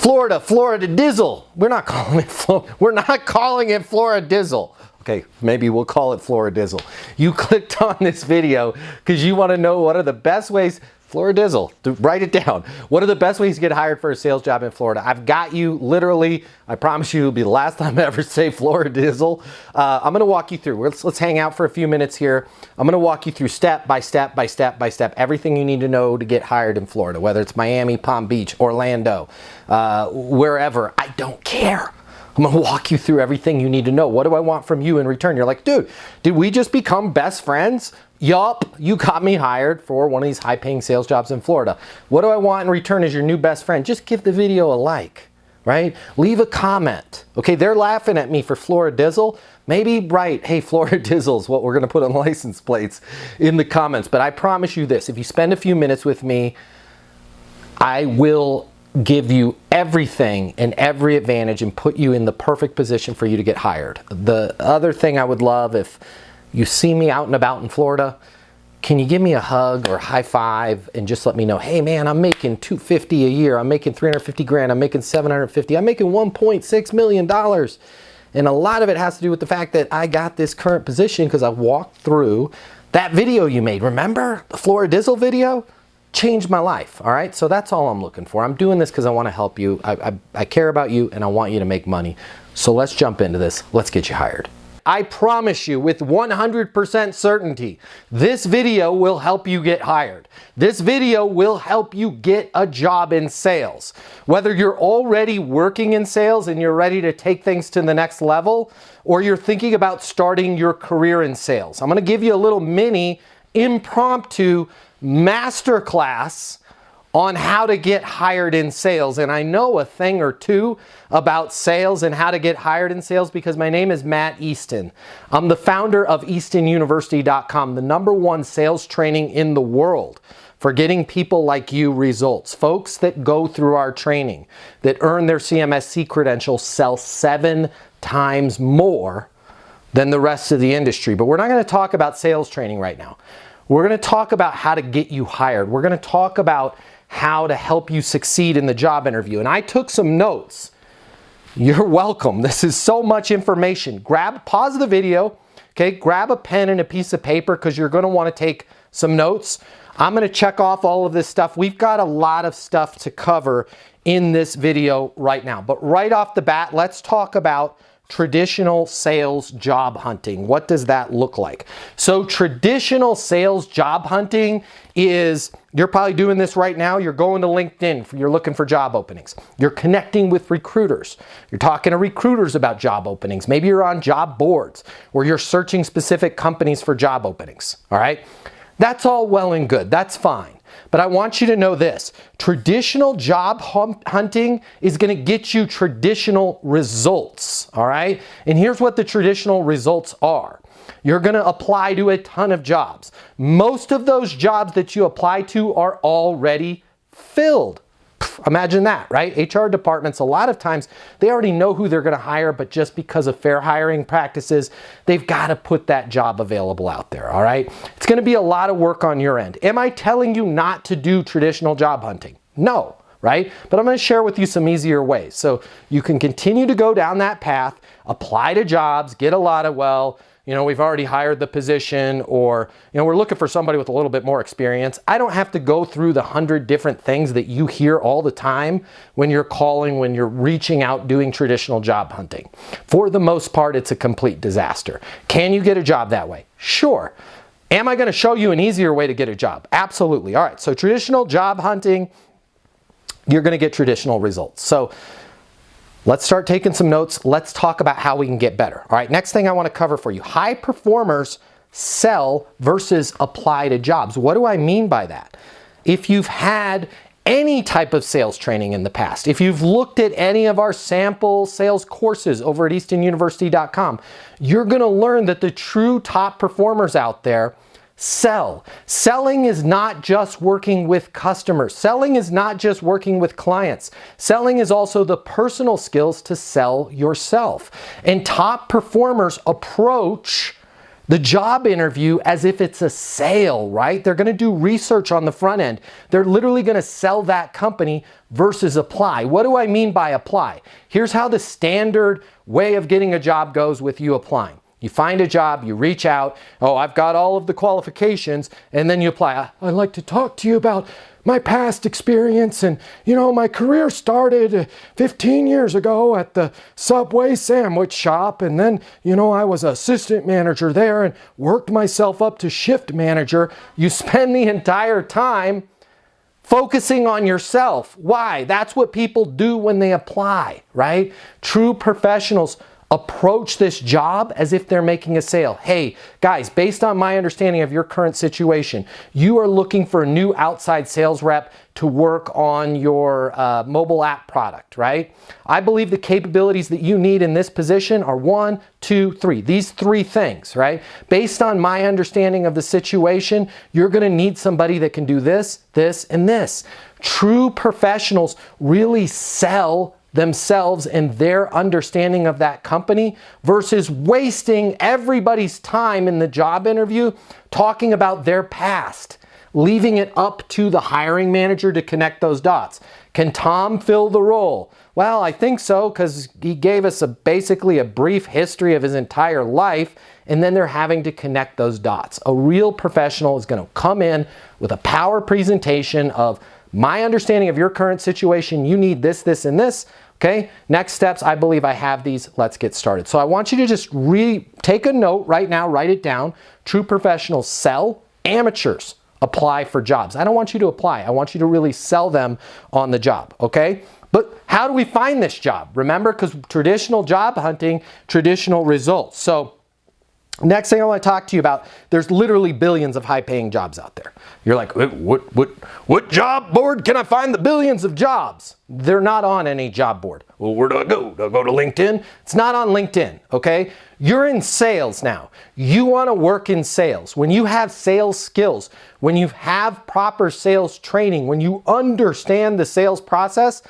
Florida Dizzle. We're not calling it Florida Dizzle. Okay, maybe we'll call it Florida Dizzle. You clicked on this video because you want to know what are the best ways. Florida Dizzle, write it down. What are the best ways to get hired for a sales job in Florida? I've got you literally, I promise you it'll be the last time I ever say Florida Dizzle. I'm gonna walk you through. Let's hang out for a few minutes here. I'm gonna walk you through step by step by step by step, everything you need to know to get hired in Florida, whether it's Miami, Palm Beach, Orlando, wherever, I don't care. I'm gonna walk you through everything you need to know. What do I want from you in return? You're like, dude, did we just become best friends? Yup, you got me hired for one of these high-paying sales jobs in Florida. What do I want in return as your new best friend? Just give the video a like, right? Leave a comment. Okay, they're laughing at me for Florida Dizzle. Maybe write, hey, Florida Dizzle is what we're gonna put on license plates in the comments. But I promise you this, if you spend a few minutes with me, I will give you everything and every advantage and put you in the perfect position for you to get hired. The other thing I would love, if you see me out and about in Florida, can you give me a hug or high five and just let me know, hey man, I'm making $250 a year, I'm making 350 grand, I'm making 750, I'm making $1.6 million. And a lot of it has to do with the fact that I got this current position because I walked through that video you made. Remember the Florida Dizzle video? Changed my life, all right? So that's all I'm looking for. I'm doing this because I want to help you. I care about you and I want you to make money. So let's jump into this. Let's get you hired. I promise you with 100% certainty, this video will help you get hired. This video will help you get a job in sales. Whether you're already working in sales and you're ready to take things to the next level, or you're thinking about starting your career in sales. I'm gonna give you a little mini impromptu masterclass on how to get hired in sales. And I know a thing or two about sales and how to get hired in sales because my name is Matt Easton. I'm the founder of EastonUniversity.com, the #1 sales training in the world for getting people like you results. Folks that go through our training, that earn their CMSC credentials, sell 7 times more than the rest of the industry. But we're not gonna talk about sales training right now. We're gonna talk about how to get you hired. We're gonna talk about how to help you succeed in the job interview. And I took some notes. You're welcome. This is so much information. Pause the video, okay? Grab a pen and a piece of paper because you're gonna wanna take some notes. I'm gonna check off all of this stuff. We've got a lot of stuff to cover in this video right now. But right off the bat, let's talk about traditional sales job hunting. What does that look like? So traditional sales job hunting is, you're probably doing this right now, you're going to LinkedIn, you're looking for job openings. You're connecting with recruiters. You're talking to recruiters about job openings. Maybe you're on job boards or you're searching specific companies for job openings, all right? That's all well and good, that's fine. But I want you to know this, traditional job hunting is gonna get you traditional results, all right? And here's what the traditional results are. You're gonna apply to a ton of jobs. Most of those jobs that you apply to are already filled. Imagine that, right? HR departments, a lot of times, they already know who they're gonna hire, but just because of fair hiring practices, they've gotta put that job available out there, all right? It's gonna be a lot of work on your end. Am I telling you not to do traditional job hunting? No, right? But I'm gonna share with you some easier ways. So you can continue to go down that path, apply to jobs, get a lot of, well, you know, we've already hired the position, or, you know, we're looking for somebody with a little bit more experience. I don't have to go through the 100 different things that you hear all the time when you're calling, when you're reaching out, doing traditional job hunting. For the most part, it's a complete disaster. Can you get a job that way? Sure. Am I gonna show you an easier way to get a job? Absolutely. All right, so traditional job hunting, you're gonna get traditional results. So let's start taking some notes. Let's talk about how we can get better. All right, next thing I want to cover for you. High performers sell versus apply to jobs. What do I mean by that? If you've had any type of sales training in the past, if you've looked at any of our sample sales courses over at EastonUniversity.com, you're going to learn that the true top performers out there sell. Selling is not just working with customers. Selling is not just working with clients. Selling is also the personal skills to sell yourself. And top performers approach the job interview as if it's a sale, right? They're going to do research on the front end. They're literally going to sell that company versus apply. What do I mean by apply? Here's how the standard way of getting a job goes with you applying. You find a job, you reach out, oh, I've got all of the qualifications, and then you apply. I'd like to talk to you about my past experience, and my career started 15 years ago at the Subway sandwich shop, and then I was assistant manager there and worked myself up to shift manager. You spend the entire time focusing on yourself. Why? That's what people do when they apply, right? True professionals approach this job as if they're making a sale. Hey, guys, based on my understanding of your current situation, you are looking for a new outside sales rep to work on your mobile app product, right? I believe the capabilities that you need in this position are 1, 2, 3. These 3 things, right? Based on my understanding of the situation, you're going to need somebody that can do this, this, and this. True professionals really sell themselves and their understanding of that company versus wasting everybody's time in the job interview talking about their past, leaving it up to the hiring manager to connect those dots. Can Tom fill the role? Well, I think so, because he gave us basically a brief history of his entire life, and then they're having to connect those dots. A real professional is going to come in with a power presentation of my understanding of your current situation. You need this, this, and this. Okay, next steps, I believe I have these. Let's get started. So I want you to just take a note right now, write it down. True professionals sell, amateurs apply for jobs. I don't want you to apply. I want you to really sell them on the job, okay? But how do we find this job? Remember, because traditional job hunting, traditional results. So next thing I want to talk to you about, there's literally billions of high-paying jobs out there. You're like, what job board can I find the billions of jobs? They're not on any job board. Well, where do I go? Do I go to LinkedIn? It's not on LinkedIn, okay? You're in sales now. You want to work in sales. When you have sales skills, when you have proper sales training, when you understand the sales process,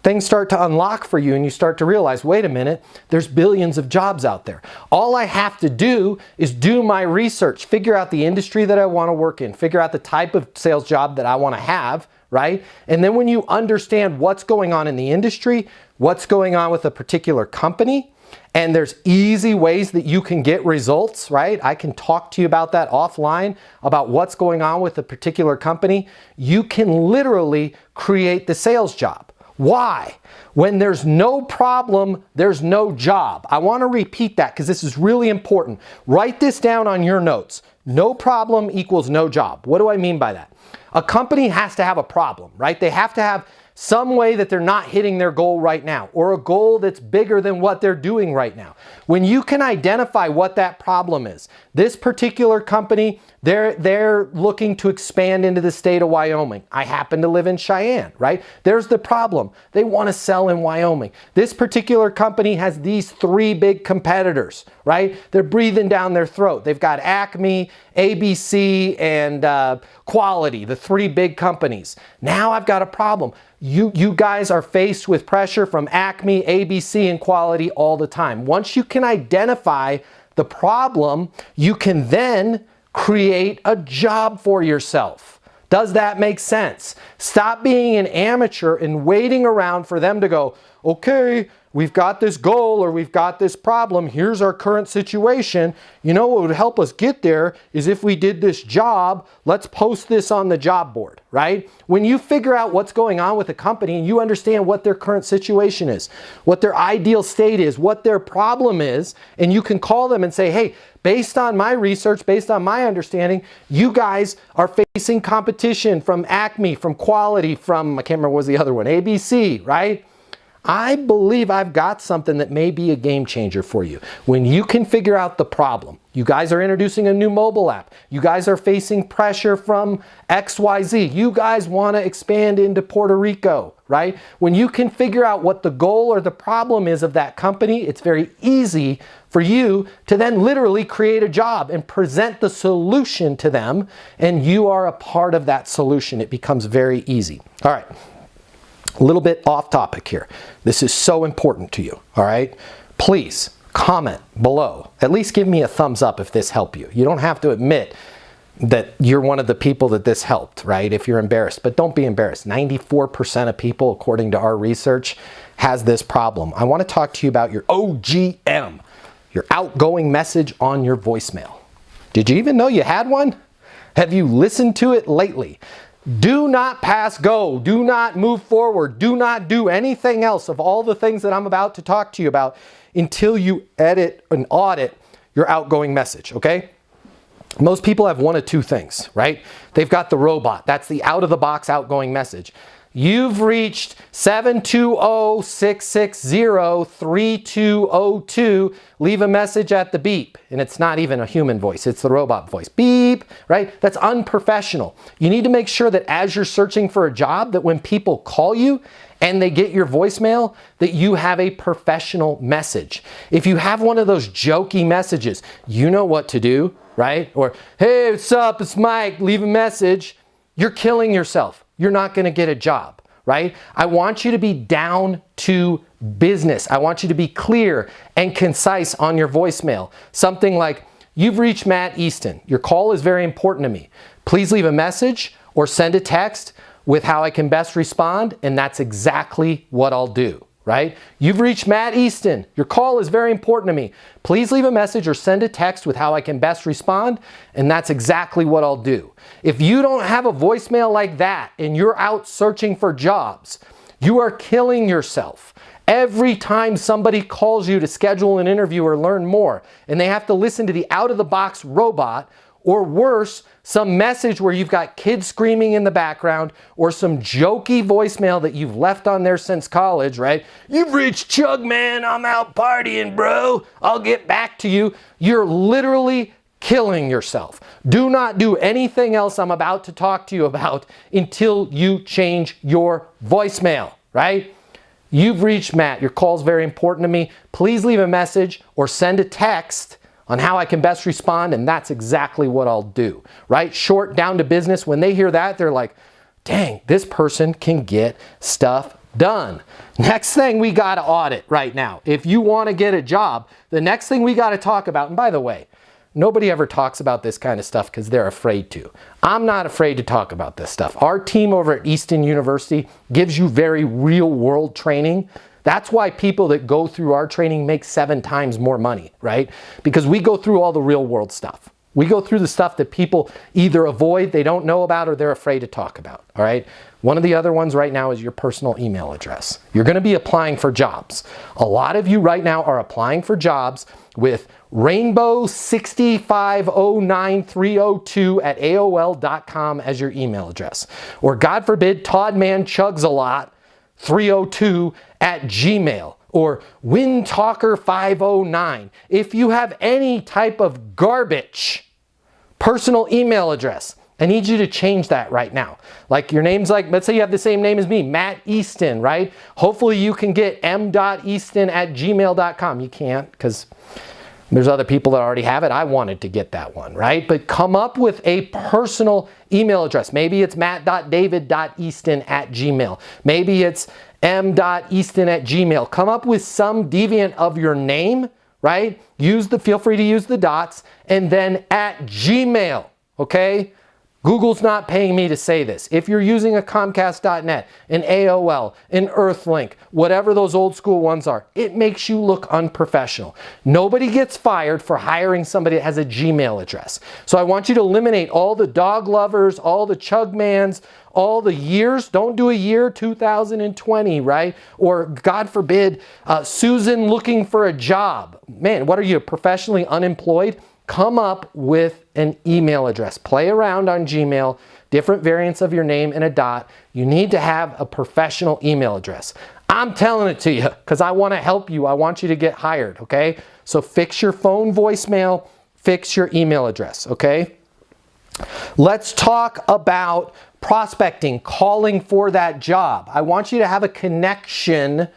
things start to unlock for you and you start to realize, wait a minute, there's billions of jobs out there. All I have to do is do my research, figure out the industry that I want to work in, figure out the type of sales job that I want to have, right? And then when you understand what's going on in the industry, what's going on with a particular company, and there's easy ways that you can get results, right? I can talk to you about that offline, about what's going on with a particular company. You can literally create the sales job. Why? When there's no problem, there's no job. I want to repeat that because this is really important. Write this down on your notes. No problem equals no job. What do I mean by that? A company has to have a problem, right? They have to have some way that they're not hitting their goal right now, or a goal that's bigger than what they're doing right now. When you can identify what that problem is, this particular company, they're looking to expand into the state of Wyoming. I happen to live in Cheyenne, right? There's the problem. They want to sell in Wyoming. This particular company has these 3 big competitors, right? They're breathing down their throat. They've got Acme, ABC, and Quality, the 3 big companies. Now I've got a problem. You guys are faced with pressure from Acme, ABC, and Quality all the time. Once you can identify the problem, you can then create a job for yourself. Does that make sense? Stop being an amateur and waiting around for them to go, okay, we've got this goal or we've got this problem. Here's our current situation. You know what would help us get there is if we did this job. Let's post this on the job board, right? When you figure out what's going on with a company and you understand what their current situation is, what their ideal state is, what their problem is, and you can call them and say, hey, based on my research, based on my understanding, you guys are facing competition from Acme, from Quality, from, I can't remember what was the other one, ABC, right? I believe I've got something that may be a game changer for you. When you can figure out the problem, you guys are introducing a new mobile app. You guys are facing pressure from XYZ. You guys want to expand into Puerto Rico, right? When you can figure out what the goal or the problem is of that company, it's very easy for you to then literally create a job and present the solution to them, and you are a part of that solution. It becomes very easy. All right. A little bit off topic here. This is so important to you, all right? Please comment below. At least give me a thumbs up if this helped you. You don't have to admit that you're one of the people that this helped, right? If you're embarrassed, but don't be embarrassed. 94% of people, according to our research, has this problem. I want to talk to you about your OGM, your outgoing message on your voicemail. Did you even know you had one? Have you listened to it lately? Do not pass go. Do not move forward. Do not do anything else of all the things that I'm about to talk to you about until you edit and audit your outgoing message, okay? Most people have one of two things, right? They've got the robot. That's the out-of-the-box outgoing message. You've reached 720-660-3202. Leave a message at the beep. And it's not even a human voice. It's the robot voice. Beep, right? That's unprofessional. You need to make sure that as you're searching for a job, that when people call you and they get your voicemail, that you have a professional message. If you have one of those jokey messages, you know what to do, right? Or, hey, what's up? It's Mike. Leave a message. You're killing yourself. You're not going to get a job, right? I want you to be down to business. I want you to be clear and concise on your voicemail. Something like, you've reached Matt Easton. Your call is very important to me. Please leave a message or send a text with how I can best respond, and that's exactly what I'll do, right? You've reached Matt Easton. Your call is very important to me. Please leave a message or send a text with how I can best respond, and that's exactly what I'll do. If you don't have a voicemail like that and you're out searching for jobs, you are killing yourself. Every time somebody calls you to schedule an interview or learn more, and they have to listen to the out-of-the-box robot, or worse, some message where you've got kids screaming in the background, or some jokey voicemail that you've left on there since college, right? You've reached Chug, man. I'm out partying, bro. I'll get back to you. You're literally killing yourself. Do not do anything else I'm about to talk to you about until you change your voicemail, right? You've reached Matt. Your call's very important to me. Please leave a message or send a text on how I can best respond, and that's exactly what I'll do, right? Short, down to business. When they hear that, they're like, dang, this person can get stuff done. Next thing we got to audit right now. If you want to get a job, the next thing we got to talk about, and by the way, nobody ever talks about this kind of stuff because they're afraid to. I'm not afraid to talk about this stuff. Our team over at Easton University gives you very real world training. That's why people that go through our training make 7 times more money, right? Because we go through all the real world stuff. We go through the stuff that people either avoid, they don't know about, or they're afraid to talk about, all right? One of the other ones right now is your personal email address. You're going to be applying for jobs. A lot of you right now are applying for jobs with rainbow6509302@aol.com as your email address. Or God forbid, toddmanchugsalot302@gmail. Or windtalker509. If you have any type of garbage personal email address, I need you to change that right now. Like your name's like, let's say you have the same name as me, Matt Easton, right? Hopefully you can get m.easton@gmail.com. You can't because there's other people that already have it. I wanted to get that one, right? But come up with a personal email address. Maybe it's matt.david.easton@gmail. Maybe it's m.easton@gmail. Come up with some deviant of your name, right? Feel free to use the dots, and then @gmail, okay? Google's not paying me to say this. If you're using a Comcast.net, an AOL, an Earthlink, whatever those old school ones are, it makes you look unprofessional. Nobody gets fired for hiring somebody that has a Gmail address. So I want you to eliminate all the dog lovers, all the Chugmans, all the years. Don't do a year 2020, right? Or God forbid, Susan looking for a job. Man, what are you, professionally unemployed? Come up with an email address. Play around on Gmail, different variants of your name and a dot. You need to have a professional email address. I'm telling it to you because I want to help you. I want you to get hired, okay? So fix your phone voicemail, fix your email address, okay? Let's talk about prospecting, calling for that job. I want you to have a connection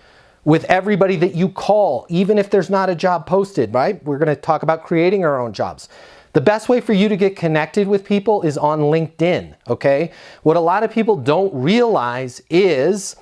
with everybody that you call, even if there's not a job posted, right? We're going to talk about creating our own jobs. The best way for you to get connected with people is on LinkedIn, okay? What a lot of people don't realize is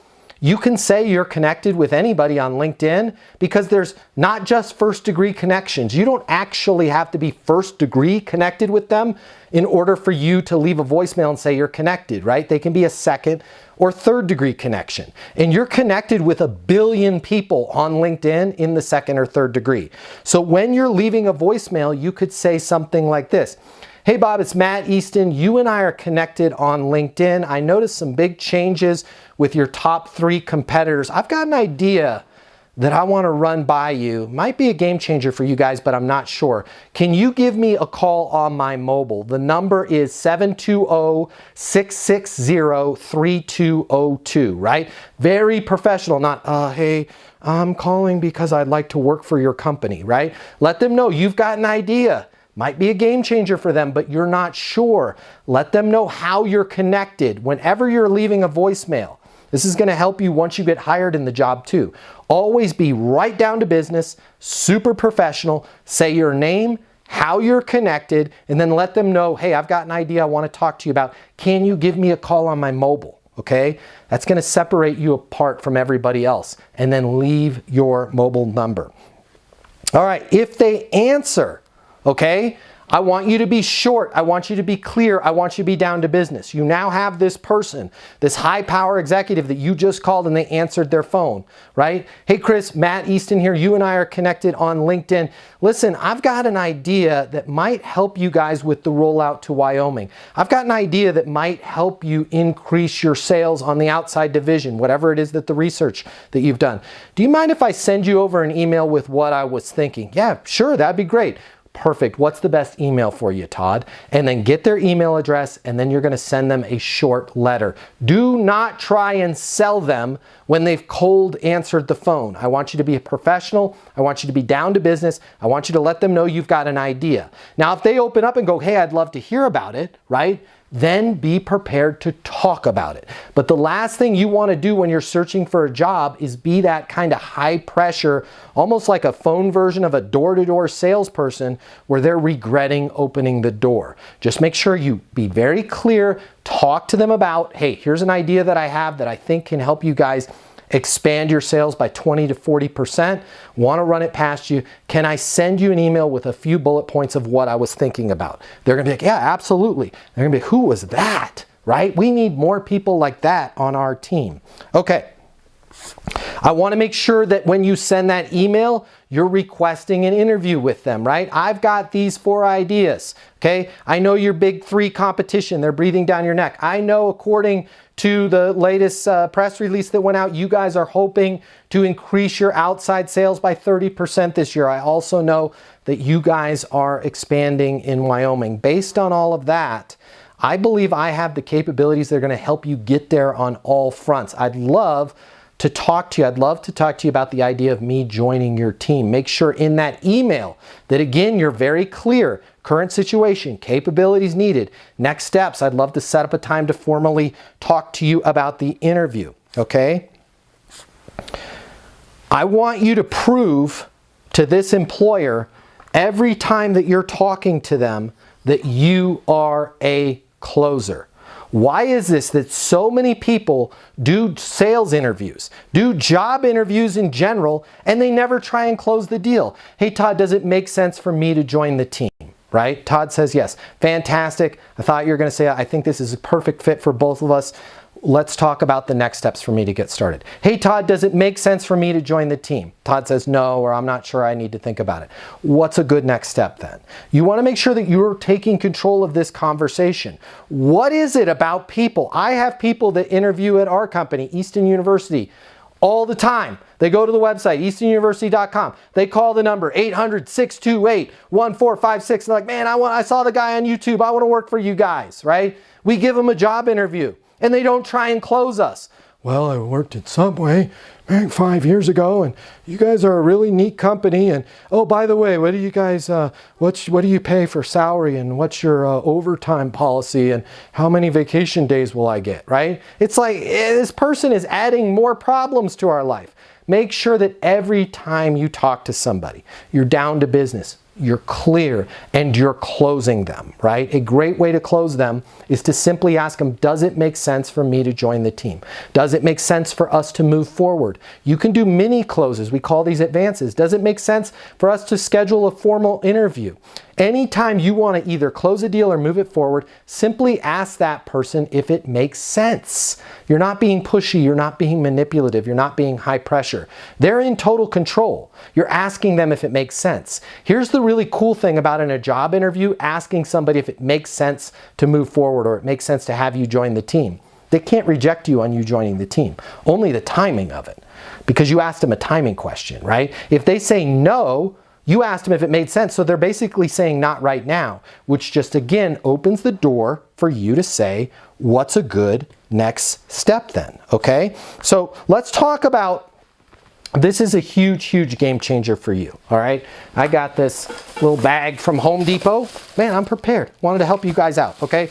You can say you're connected with anybody on LinkedIn because there's not just first degree connections. You don't actually have to be first degree connected with them in order for you to leave a voicemail and say you're connected, right? They can be a second or third degree connection. And you're connected with 1 billion people on LinkedIn in the second or third degree. So when you're leaving a voicemail, you could say something like this. Hey Bob, it's Matt Easton. You and I are connected on LinkedIn. I noticed some big changes with your top 3 competitors. I've got an idea that I want to run by you. Might be a game changer for you guys, but I'm not sure. Can you give me a call on my mobile? The number is 720-660-3202, right? Very professional, not, hey, I'm calling because I'd like to work for your company, right? Let them know you've got an idea. Might be a game changer for them, but you're not sure. Let them know how you're connected whenever you're leaving a voicemail. This is going to help you once you get hired in the job too. Always be right down to business, super professional. Say your name, how you're connected, and then let them know, hey, I've got an idea I want to talk to you about. Can you give me a call on my mobile? Okay? That's going to separate you apart from everybody else. And then leave your mobile number. All right, if they answer, okay, I want you to be short. I want you to be clear. I want you to be down to business. You now have this person, this high power executive that you just called and they answered their phone, right? Hey Chris, Matt Easton here. You and I are connected on LinkedIn. Listen, I've got an idea that might help you guys with the rollout to Wyoming. I've got an idea that might help you increase your sales on the outside division, whatever it is that the research that you've done. Do you mind if I send you over an email with what I was thinking? Yeah, sure, that'd be great. Perfect. What's the best email for you, Todd? And then get their email address and then you're going to send them a short letter. Do not try and sell them when they've cold answered the phone. I want you to be a professional. I want you to be down to business. I want you to let them know you've got an idea. Now, if they open up and go, hey, I'd love to hear about it, right? Then be prepared to talk about it. But the last thing you want to do when you're searching for a job is be that kind of high pressure, almost like a phone version of a door-to-door salesperson where they're regretting opening the door. Just make sure you be very clear, talk to them about, hey, here's an idea that I have that I think can help you guys expand your sales by 20 to 40%. Want to run it past you. Can I send you an email with a few bullet points of what I was thinking about? They're going to be like, yeah, absolutely. They're going to be, who was that? Right? We need more people like that on our team. Okay. I want to make sure that when you send that email, you're requesting an interview with them, right? I've got these 4 ideas, okay? I know your big 3 competition, they're breathing down your neck. I know according to the latest press release that went out, you guys are hoping to increase your outside sales by 30% this year. I also know that you guys are expanding in Wyoming. Based on all of that, I believe I have the capabilities that are going to help you get there on all fronts. I'd love to talk to you. I'd love to talk to you about the idea of me joining your team. Make sure in that email that, again, you're very clear. Current situation, capabilities needed, next steps. I'd love to set up a time to formally talk to you about the interview, okay? I want you to prove to this employer every time that you're talking to them that you are a closer. Why is this that so many people do sales interviews, do job interviews in general, and they never try and close the deal? Hey, Todd, does it make sense for me to join the team? Right? Todd says yes. Fantastic. I thought you were going to say, I think this is a perfect fit for both of us. Let's talk about the next steps for me to get started. Hey, Todd, does it make sense for me to join the team? Todd says no, or I'm not sure, I need to think about it. What's a good next step then? You want to make sure that you're taking control of this conversation. What is it about people? I have people that interview at our company, Easton University, all the time. They go to the website, eastonuniversity.com. They call the number 800-628-1456. They're like, man, I saw the guy on YouTube. I want to work for you guys, right? We give them a job interview. And they don't try and close us. Well, I worked at Subway 5 years ago, and you guys are a really neat company. And oh, by the way, what do you guys, what do you pay for salary, and what's your overtime policy, and how many vacation days will I get? Right? It's like this person is adding more problems to our life. Make sure that every time you talk to somebody, you're down to business. you're clear, and you're closing them, right? A great way to close them is to simply ask them, does it make sense for me to join the team? Does it make sense for us to move forward? You can do mini closes. We call these advances. Does it make sense for us to schedule a formal interview? Anytime you want to either close a deal or move it forward, simply ask that person if it makes sense. You're not being pushy, you're not being manipulative, you're not being high pressure. They're in total control. You're asking them if it makes sense. Here's the really cool thing about in a job interview, asking somebody if it makes sense to move forward or it makes sense to have you join the team. They can't reject you on you joining the team, only the timing of it, because you asked them a timing question, right? If they say no, you asked them if it made sense, so they're basically saying not right now, which just again opens the door for you to say, what's a good next step then, okay? So let's talk about, this is a huge, huge game changer for you, all right? I got this little bag from Home Depot. Man, I'm prepared. Wanted to help you guys out, okay?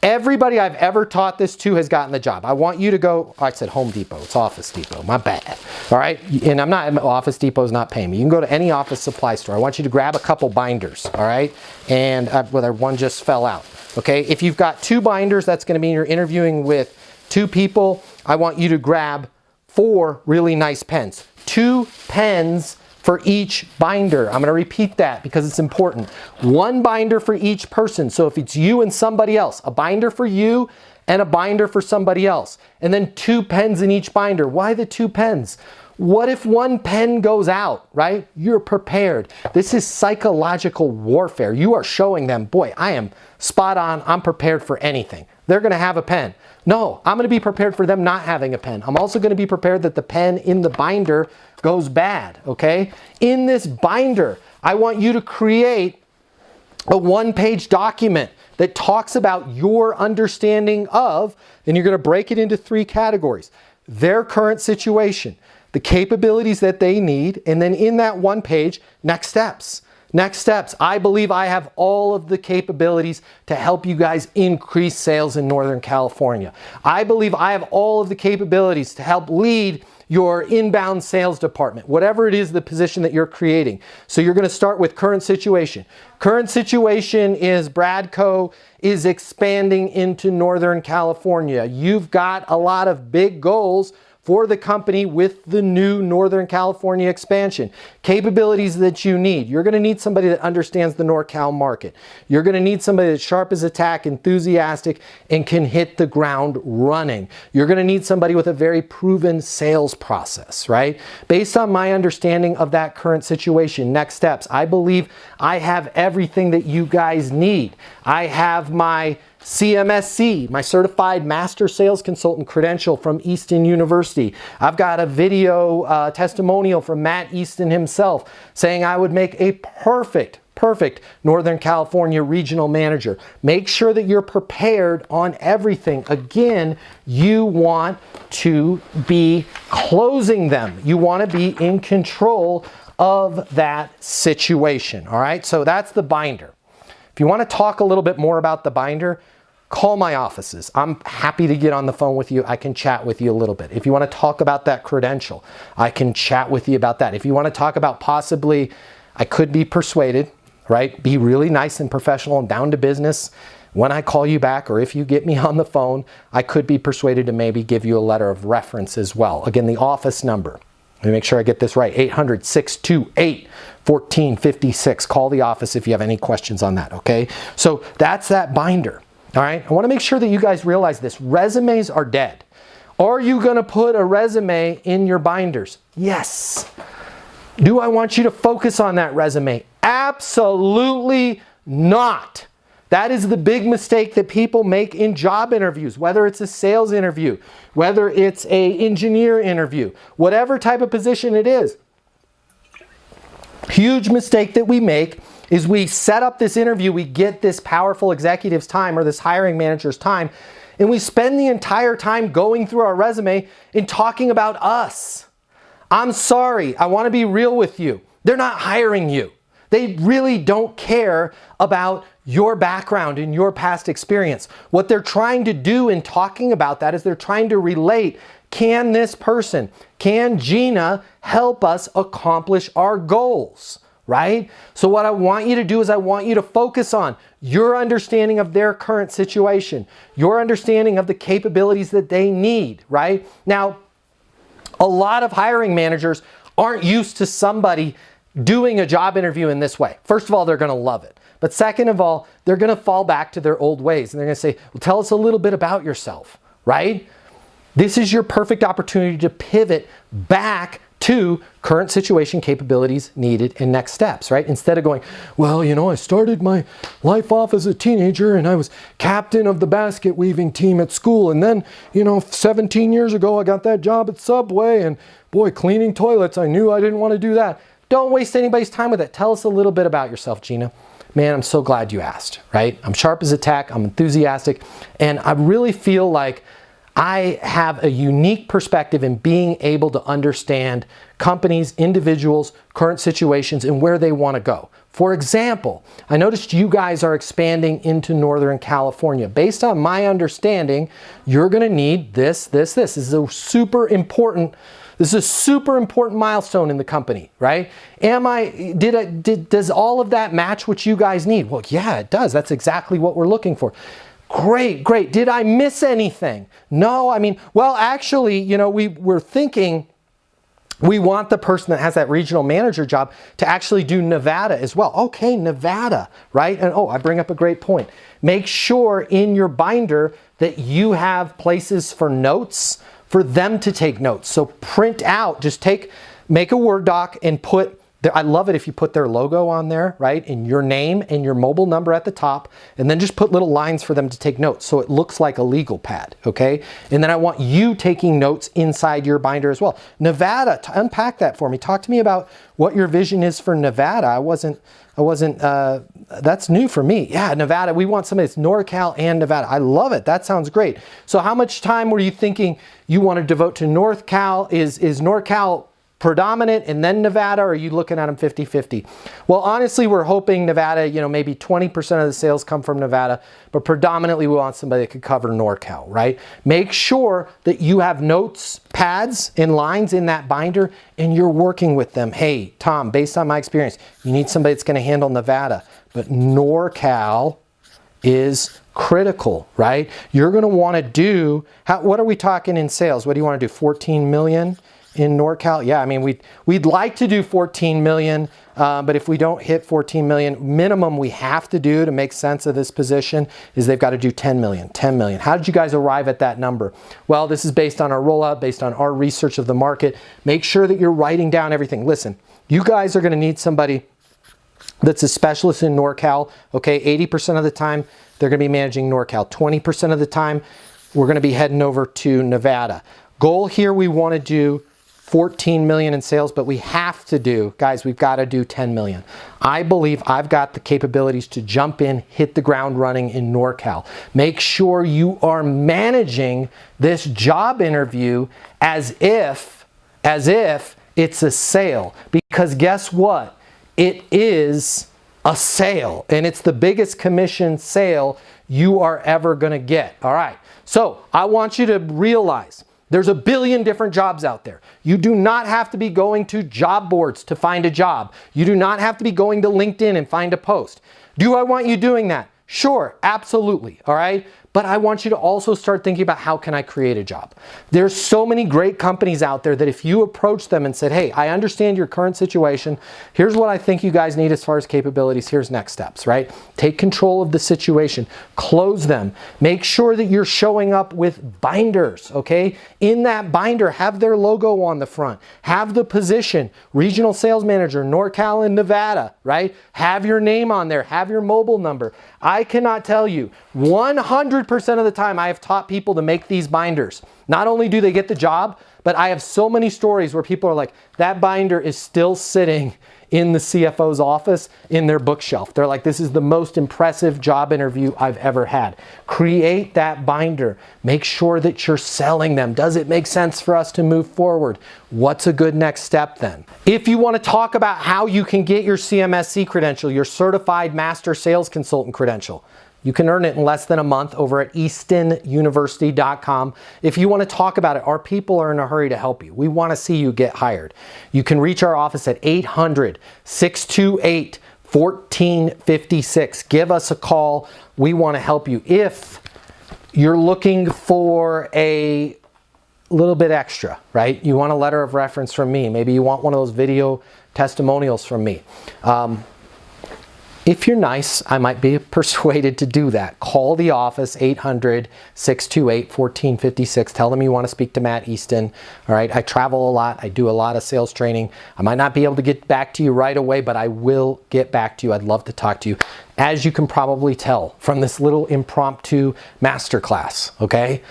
Everybody I've ever taught this to has gotten the job. I want you to go, oh, I said Home Depot, it's Office Depot, my bad. All right, and Office Depot's not paying me. You can go to any office supply store. I want you to grab a couple binders, all right? And whether one just fell out, okay? If you've got 2 binders, that's gonna mean you're interviewing with 2 people. I want you to grab 4 really nice pens. 2 pens for each binder. I'm going to repeat that because it's important. 1 binder for each person. So if it's you and somebody else, a binder for you and a binder for somebody else. And then 2 pens in each binder. Why the 2 pens? What if 1 pen goes out, right? You're prepared. This is psychological warfare. You are showing them, boy, I am spot on. I'm prepared for anything. They're going to have a pen. No, I'm going to be prepared for them not having a pen. I'm also going to be prepared that the pen in the binder goes bad, okay? In this binder, I want you to create a 1-page document that talks about your understanding of, and you're going to break it into 3 categories. Their current situation, the capabilities that they need, and then in that 1 page, next steps. Next steps. I believe I have all of the capabilities to help you guys increase sales in Northern California. I believe I have all of the capabilities to help lead your inbound sales department, whatever it is the position that you're creating. So you're going to start with current situation. Current situation is Bradco is expanding into Northern California. You've got a lot of big goals for the company with the new Northern California expansion. Capabilities that you need. You're going to need somebody that understands the NorCal market. You're going to need somebody that's sharp as a tack, enthusiastic, and can hit the ground running. You're going to need somebody with a very proven sales process, right? Based on my understanding of that current situation, next steps, I believe I have everything that you guys need. I have my CMSC, my Certified Master Sales Consultant credential from Easton University. I've got a video testimonial from Matt Easton himself saying I would make a perfect Northern California regional manager. Make sure that you're prepared on everything. Again, you want to be closing them. You want to be in control of that situation. All right, so that's the binder. If you want to talk a little bit more about the binder, call my offices. I'm happy to get on the phone with you. I can chat with you a little bit. If you want to talk about that credential, I can chat with you about that. If you want to talk about possibly, I could be persuaded, right? Be really nice and professional and down to business. When I call you back or if you get me on the phone, I could be persuaded to maybe give you a letter of reference as well. Again, the office number. Let me make sure I get this right. 800-628-1456. Call the office if you have any questions on that, okay? So that's that binder, all right? I want to make sure that you guys realize this. Resumes are dead. Are you going to put a resume in your binders? Yes. Do I want you to focus on that resume? Absolutely not. That is the big mistake that people make in job interviews, whether it's a sales interview, whether it's an engineer interview, whatever type of position it is. Huge mistake that we make is we set up this interview, we get this powerful executive's time or this hiring manager's time, and we spend the entire time going through our resume and talking about us. I'm sorry, I want to be real with you. They're not hiring you. They really don't care about your background and your past experience. What they're trying to do in talking about that is they're trying to relate, can this person, can Gina help us accomplish our goals, right? So what I want you to do is I want you to focus on your understanding of their current situation, your understanding of the capabilities that they need, right? Now, a lot of hiring managers aren't used to somebody doing a job interview in this way. First of all, they're going to love it. But second of all, they're going to fall back to their old ways. And they're going to say, well, tell us a little bit about yourself, right? This is your perfect opportunity to pivot back to current situation, capabilities needed, and next steps, right? Instead of going, well, you know, I started my life off as a teenager and I was captain of the basket weaving team at school. And then, you know, 17 years ago, I got that job at Subway and boy, cleaning toilets, I knew I didn't want to do that. Don't waste anybody's time with it. Tell us a little bit about yourself, Gina. Man, I'm so glad you asked, right? I'm sharp as a tack, I'm enthusiastic, and I really feel like I have a unique perspective in being able to understand companies, individuals, current situations, and where they want to go. For example, I noticed you guys are expanding into Northern California. Based on my understanding, you're going to need this. This is a super important milestone in the company, right? Does all of that match what you guys need? Well, yeah, it does. That's exactly what we're looking for. Great. Did I miss anything? No, I mean, well, actually, you know, we're thinking we want the person that has that regional manager job to actually do Nevada as well. Okay, Nevada, right? And I bring up a great point. Make sure in your binder that you have places for notes for them to take notes. So print out, make a Word doc and I love it if you put their logo on there, right? And your name and your mobile number at the top, and then just put little lines for them to take notes so it looks like a legal pad, okay? And then I want you taking notes inside your binder as well. Nevada, unpack that for me. Talk to me about what your vision is for Nevada. That's new for me. Yeah, Nevada, we want somebody that's NorCal and Nevada. I love it. That sounds great. So how much time were you thinking you want to devote to NorCal? Is NorCal predominant and then Nevada, or are you looking at them 50-50? Well, honestly, we're hoping Nevada, you know, maybe 20% of the sales come from Nevada, but predominantly we want somebody that could cover NorCal, right? Make sure that you have notes, pads, and lines in that binder, and you're working with them. Hey, Tom, based on my experience, you need somebody that's going to handle Nevada, but NorCal is critical, right? You're going to want to do, what are we talking in sales? What do you want to do, 14 million? In NorCal? Yeah, I mean, we'd like to do 14 million, but if we don't hit 14 million, minimum we have to do to make sense of this position is they've got to do 10 million. How did you guys arrive at that number? Well, this is based on our rollout, based on our research of the market. Make sure that you're writing down everything. Listen, you guys are going to need somebody that's a specialist in NorCal, okay? 80% of the time, they're going to be managing NorCal. 20% of the time, we're going to be heading over to Nevada. Goal here, we want to do 14 million in sales, but we have to do, guys, we've got to do 10 million. I believe I've got the capabilities to jump in, hit the ground running in NorCal. Make sure you are managing this job interview as if it's a sale, because guess what? It is a sale, and it's the biggest commission sale you are ever going to get. All right. So I want you to realize there's a billion different jobs out there. You do not have to be going to job boards to find a job. You do not have to be going to LinkedIn and find a post. Do I want you doing that? Sure, absolutely, all right? But I want you to also start thinking about how can I create a job? There's so many great companies out there that if you approach them and said, hey, I understand your current situation. Here's what I think you guys need as far as capabilities. Here's next steps, right? Take control of the situation. Close them. Make sure that you're showing up with binders, okay? In that binder, have their logo on the front. Have the position, regional sales manager, NorCal and Nevada, right? Have your name on there. Have your mobile number. I cannot tell you, 100% of the time I have taught people to make these binders. Not only do they get the job, but I have so many stories where people are like, that binder is still sitting in the CFO's office in their bookshelf. They're like, this is the most impressive job interview I've ever had. Create that binder. Make sure that you're selling them. Does it make sense for us to move forward? What's a good next step then? If you want to talk about how you can get your CMSC credential, your Certified Master Sales Consultant credential, You can earn it in less than a month over at eastonuniversity.com. If you want to talk about it, our people are in a hurry to help you. We want to see you get hired. You can reach our office at 800-628-1456. Give us a call. We want to help you. If you're looking for a little bit extra, right? You want a letter of reference from me. Maybe you want one of those video testimonials from me. If you're nice, I might be persuaded to do that. Call the office, 800-628-1456. Tell them you want to speak to Matt Easton. All right, I travel a lot. I do a lot of sales training. I might not be able to get back to you right away, but I will get back to you. I'd love to talk to you. As you can probably tell from this little impromptu masterclass, okay?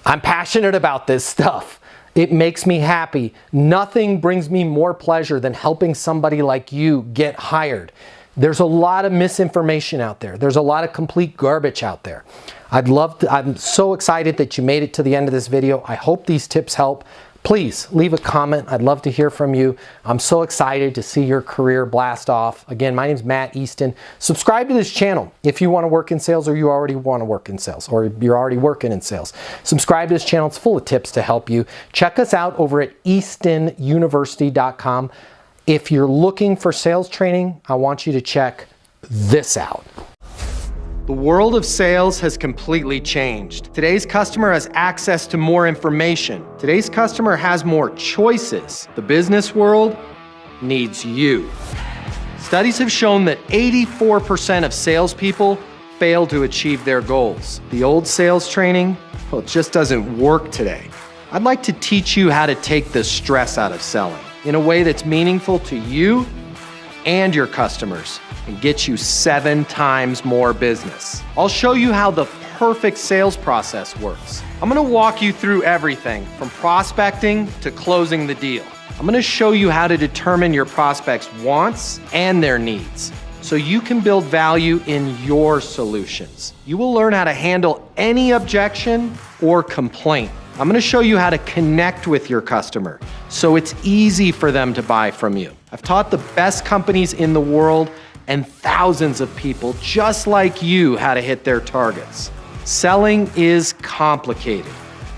I'm passionate about this stuff. It makes me happy. Nothing brings me more pleasure than helping somebody like you get hired. There's a lot of misinformation out there. There's a lot of complete garbage out there. I'm so excited that you made it to the end of this video. I hope these tips help. Please leave a comment. I'd love to hear from you. I'm so excited to see your career blast off. Again, my name is Matt Easton. Subscribe to this channel if you want to work in sales, or you already want to work in sales, or you're already working in sales. Subscribe to this channel. It's full of tips to help you. Check us out over at eastonuniversity.com. If you're looking for sales training, I want you to check this out. The world of sales has completely changed. Today's customer has access to more information. Today's customer has more choices. The business world needs you. Studies have shown that 84% of salespeople fail to achieve their goals. The old sales training, well, it just doesn't work today. I'd like to teach you how to take the stress out of selling in a way that's meaningful to you and your customers and get you 7 times more business. I'll show you how the perfect sales process works. I'm gonna walk you through everything from prospecting to closing the deal. I'm gonna show you how to determine your prospects' wants and their needs so you can build value in your solutions. You will learn how to handle any objection or complaint. I'm gonna show you how to connect with your customer so it's easy for them to buy from you. I've taught the best companies in the world and thousands of people just like you how to hit their targets. Selling is complicated.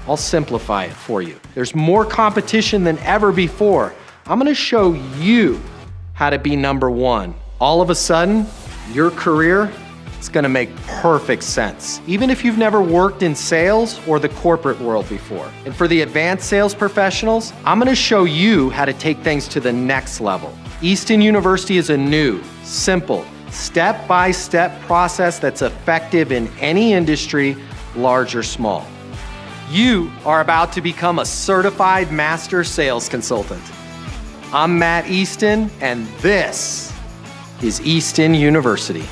I'll simplify it for you. There's more competition than ever before. I'm gonna show you how to be number one. All of a sudden, your career, it's gonna make perfect sense, even if you've never worked in sales or the corporate world before. And for the advanced sales professionals, I'm gonna show you how to take things to the next level. Easton University is a new, simple, step-by-step process that's effective in any industry, large or small. You are about to become a certified master sales consultant. I'm Matt Easton, and this is Easton University.